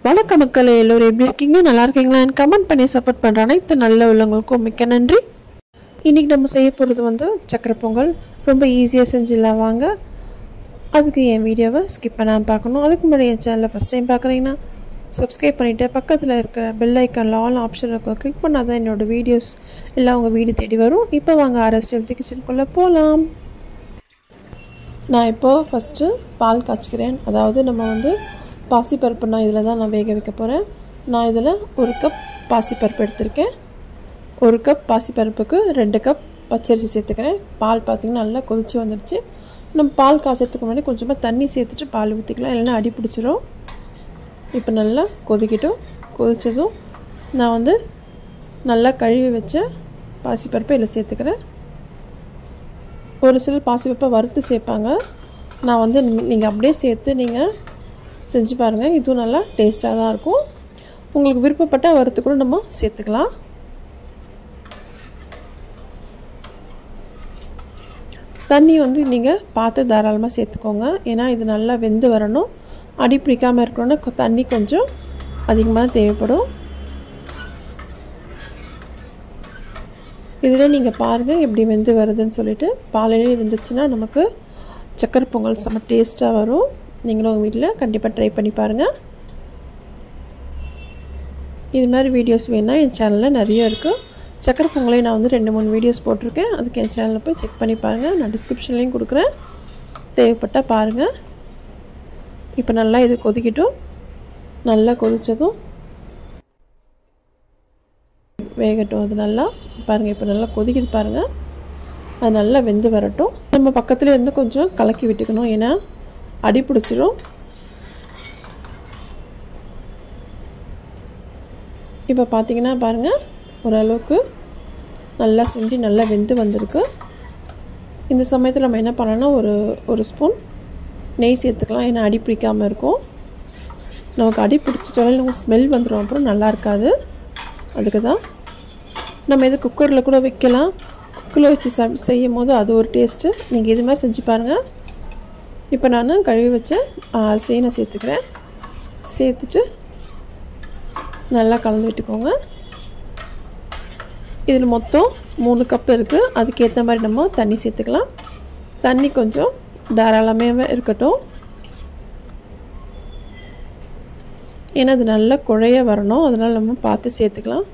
வணக்கம் மக்களே, எல்லோரும் எப்படி இருக்கீங்க? நல்லா இருக்கீங்களா? கமெண்ட் பண்ணி சப்போர்ட் பண்ணுற அனைத்து நல்ல உள்ளவங்களுக்கும் மிக்க நன்றி. இன்றைக்கி நம்ம செய்ய போகிறது சக்கரை பொங்கல். ரொம்ப ஈஸியாக செஞ்சிடலாம் வாங்க. அதுக்கு என் வீடியோவை ஸ்கிப் பண்ணாமல் பார்க்கணும். அதுக்கு முன்னாடி என் சேனலில் ஃபஸ்ட் டைம் பார்க்குறீங்கன்னா சப்ஸ்கிரைப் பண்ணிவிட்டு பக்கத்தில் இருக்கிற பெல் ஐக்கானில் ஆல் ஆப்ஷன் இருக்கும், கிளிக் பண்ணால் தான் என்னோடய வீடியோஸ் எல்லாம் உங்கள் வீடு தேடி வரும். இப்போ வாங்க அரசியல் கிச்சனுக்குள்ளே போகலாம். நான் இப்போது ஃபஸ்ட்டு பால் காய்ச்சிக்கிறேன். அதாவது நம்ம பாசிப்பருப்பு நான் இதில் தான் நான் வேக வைக்க போகிறேன். நான் இதில் 1 கப் பாசிப்பருப்பு எடுத்திருக்கேன். 1 கப் பாசிப்பருப்புக்கு 2 கப் பச்சரிசி சேர்த்துக்கிறேன். பால் பார்த்திங்கன்னா நல்லா கொதிச்சு வந்துடுச்சு. நம்ம பால் காய்ச்சறதுக்கு முன்னாடி கொஞ்சமாக தண்ணி சேர்த்துட்டு பால் ஊற்றிக்கலாம், இல்லைன்னா அடி பிடிச்சிரும். இப்போ நல்லா கொதிக்கட்டும். கொதித்ததும் நான் நல்லா கழுவி வச்ச பாசிப்பருப்பை இதில் சேர்த்துக்கிறேன். ஒரு சில பாசிப்பருப்பை வறுத்து சேர்ப்பாங்க. நான் நீங்கள் அப்படியே சேர்த்து நீங்கள் செஞ்சு பாருங்கள். இதுவும் நல்லா டேஸ்ட்டாக தான் இருக்கும். உங்களுக்கு விருப்பப்பட்ட வறுத்து கூட நம்ம சேர்த்துக்கலாம். தண்ணி நீங்கள் பார்த்து தாராளமாக சேர்த்துக்கோங்க. ஏன்னா இது நல்லா வெந்து வரணும். அடி பிடிக்காமல் இருக்கணும்னா தண்ணி கொஞ்சம் அதிகமாக தேவைப்படும். இதில் நீங்கள் பாருங்கள் எப்படி வெந்து வருதுன்னு சொல்லிட்டு. பாலையிலே வெந்துச்சுன்னா நமக்கு சக்கரை பொங்கல் செம்ம டேஸ்ட்டாக வரும். நீங்களும் உங்கள் வீட்டில் கண்டிப்பாக ட்ரை பண்ணி பாருங்கள். இது மாதிரி வீடியோஸ் வேணுன்னா என் சேனலில் நிறைய இருக்குது. சக்கரை பொங்கலை நான் 2-3 வீடியோஸ் போட்டிருக்கேன். அதுக்கு என் சேனலில் போய் செக் பண்ணி பாருங்கள். நான் டிஸ்கிரிப்ஷன்லேயும் கொடுக்குறேன், தேவைப்பட்டால் பாருங்கள். இப்போ நல்லா இது கொதிக்கட்டும். நல்லா கொதித்ததும் வேகட்டும். அது நல்லா பாருங்கள். இப்போ நல்லா கொதிக்குது பாருங்கள். அது நல்லா வெந்து வரட்டும். நம்ம பக்கத்தில் கொஞ்சம் கலக்கி விட்டுக்கணும், ஏன்னா அடி பிடிச்சிரும். இப்போ பார்த்தீங்கன்னா பாருங்கள், ஓரளவுக்கு நல்லா சுண்டி நல்லா வெந்து வந்திருக்கு. இந்த சமயத்தில் நம்ம என்ன பண்ணலாம்னா ஒரு ஸ்பூன் நெய் சேர்த்துக்கலாம், ஏன்னா அடி பிடிக்காமல் இருக்கும். நமக்கு அடி பிடிச்சிட்டாலும் நமக்கு ஸ்மெல் வந்துடும், அப்புறம் நல்லா இருக்காது. அதுக்கு தான் நம்ம இது குக்கரில் கூட வைக்கலாம். குக்கரில் வச்சு செய்யும் போது அது ஒரு டேஸ்ட்டு. நீங்கள் இது மாதிரி செஞ்சு பாருங்கள். இப்போ நான் கழுவி வச்ச அரிசியை நான் சேர்த்துக்கிறேன். சேர்த்துட்டு நல்லா கலந்து விட்டுக்கோங்க. இதில் மொத்தம் 3 கப் இருக்குது. அதுக்கேற்ற மாதிரி நம்ம தண்ணி சேர்த்துக்கலாம். தண்ணி கொஞ்சம் தாராளமாக இருக்கட்டும், ஏன்னா அது நல்லா குழைய வரணும். அதனால் நம்ம பார்த்து சேர்த்துக்கலாம்.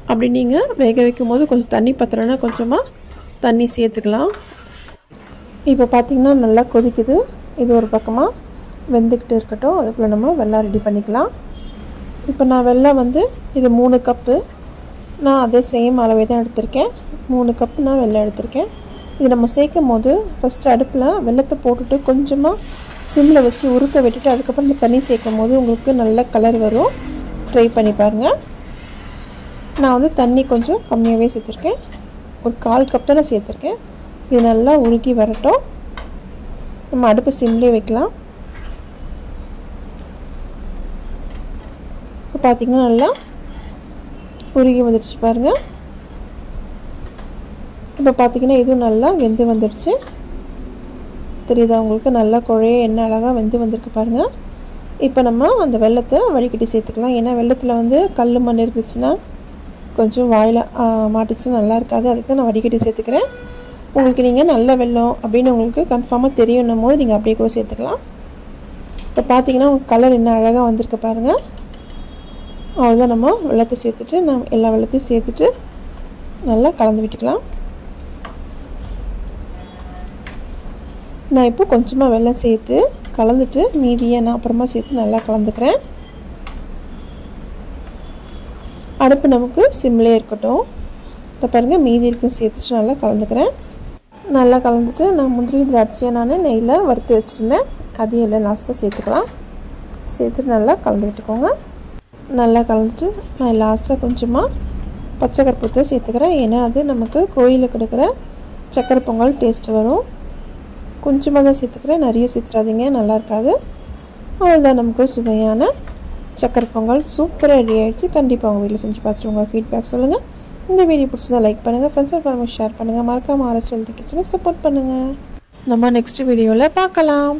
அப்படி நீங்கள் வேக வைக்கும் போது கொஞ்சம் தண்ணி பத்தலைன்னா கொஞ்சமாக தண்ணி சேர்த்துக்கலாம். இப்போ பார்த்திங்கன்னா நல்லா கொதிக்குது. இது ஒரு பக்கமாக வெந்துக்கிட்டு இருக்கட்டும். அதுக்குள்ளே நம்ம வெல்லம் ரெடி பண்ணிக்கலாம். இப்போ நான் வெல்லம் இது 3 கப்பு. நான் அதே சேம் அளவே தான் எடுத்திருக்கேன். 3 கப்பு நான் வெல்லம் எடுத்திருக்கேன். இது நம்ம சேர்க்கும் போது ஃபஸ்ட்டு அடுப்பில் வெல்லத்தை போட்டுட்டு கொஞ்சமாக சிம்மில் வச்சு உருக்க விட்டுட்டு அதுக்கப்புறம் இந்த தண்ணி சேர்க்கும் போது உங்களுக்கு நல்ல கலர் வரும். ட்ரை பண்ணி பாருங்கள். நான் தண்ணி கொஞ்சம் கம்மியாகவே சேர்த்துருக்கேன். ஒரு 1/4 கப் தான் நான் சேர்த்துருக்கேன். இது நல்லா உருக்கி வரட்டும். நம்ம அடுப்பு சிம்லேயே வைக்கலாம். இப்போ பார்த்திங்கன்னா நல்லா உருகி வந்துடுச்சு பாருங்கள். இப்போ பார்த்திங்கன்னா இதுவும் நல்லா வெந்து வந்துடுச்சு. தெரியுதா உங்களுக்கு? நல்லா குழைய எண்ணெய் அழகாக வெந்து வந்திருக்கு பாருங்கள். இப்போ நம்ம அந்த வெல்லத்தை வடிகட்டி சேர்த்துக்கலாம். ஏன்னா வெல்லத்தில் கல் மண் இருந்துச்சுன்னா கொஞ்சம் வாயில் மாட்டிச்சுன்னா நல்லா இருக்காது. அதுக்கு நான் வடிகட்டி சேர்த்துக்கிறேன். உங்களுக்கு நீங்கள் நல்ல வெல்லம் அப்படின்னு உங்களுக்கு கன்ஃபார்மாக தெரியணும் போது நீங்கள் அப்படியே கூட சேர்த்துக்கலாம். இப்போ பார்த்தீங்கன்னா உங்கள் கலர் என்ன அழகாக வந்திருக்கு பாருங்கள். அவ்வளோதான். நம்ம வெல்லத்தை சேர்த்துட்டு எல்லா வெல்லத்தையும் சேர்த்துட்டு நல்லா கலந்து விட்டுக்கலாம். நான் இப்போ கொஞ்சமாக வெல்லம் சேர்த்து கலந்துட்டு மீதியை நான் அப்புறமா சேர்த்து நல்லா கலந்துக்கிறேன். அடுப்பு நமக்கு சிம்லேயே இருக்கட்டும். இப்போ பாருங்கள், மீதி இருக்கும் சேர்த்துட்டு நல்லா கலந்துக்கிறேன். நல்லா கலந்துட்டு நான் முந்திரி திராட்சையை நான் நெய்யில் வறுத்து வச்சுருந்தேன். அதையும் இல்லை லாஸ்ட்டாக சேர்த்துக்கலாம். சேர்த்துட்டு நல்லா கலந்து விட்டுக்கோங்க. நல்லா கலந்துட்டு நான் லாஸ்ட்டாக கொஞ்சமாக பச்சை கற்பூரத்தை சேர்த்துக்கிறேன். ஏன்னா அது நமக்கு கோயிலில் கொடுக்குற சக்கரை பொங்கல் டேஸ்ட்டு வரும். கொஞ்சமாக தான் சேர்த்துக்கிறேன், நிறைய சேர்த்துறாதீங்க, நல்லா இருக்காது. அவ்வளோதான், நமக்கு சுவையான சக்கரை பொங்கல் சூப்பராக ரெடி ஆகிடுச்சு. கண்டிப்பாக உங்கள் வீட்டில் செஞ்சு பார்த்துட்டு உங்கள் ஃபீட்பேக் சொல்லுங்கள். இந்த வீடியோ பிடிச்சதா லைக் பண்ணுங்கள், ஃப்ரெண்ட்ஸ் அண்ட் ஃபேமிலி ஷேர் பண்ணுங்கள். மறக்காமல் அரசியல் கிச்சனை சப்போர்ட் பண்ணுங்கள். நம்ம நெக்ஸ்ட் வீடியோவில் பார்க்கலாம்.